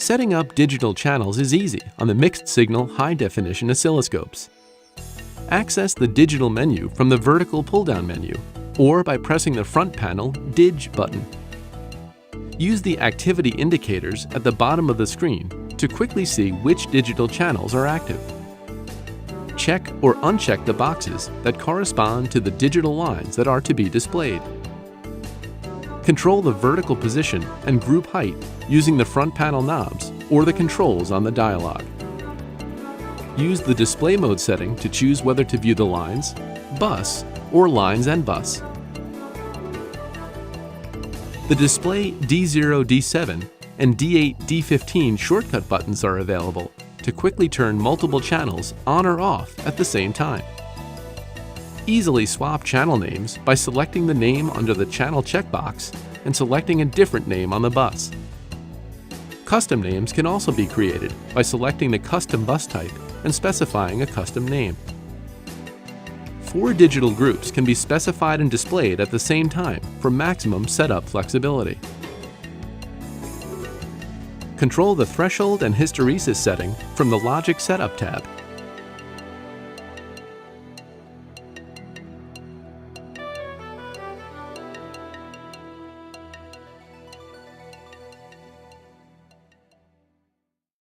Setting up digital channels is easy on the mixed-signal high-definition oscilloscopes. Access the digital menu from the vertical pull-down menu or by pressing the front panel Dig button. Use the activity indicators at the bottom of the screen to quickly see which digital channels are active. Check or uncheck the boxes that correspond to the digital lines that are to be displayed. Control the vertical position and group height using the front panel knobs or the controls on the dialog. Use the display mode setting to choose whether to view the lines, bus, or lines and bus. The display D0, D7 and D8, D15 shortcut buttons are available to quickly turn multiple channels on or off at the same time. Easily swap channel names by selecting the name under the channel checkbox and selecting a different name on the bus. Custom names can also be created by selecting the custom bus type and specifying a custom name. 4 digital groups can be specified and displayed at the same time for maximum setup flexibility. Control the threshold and hysteresis setting from the Logic Setup tab.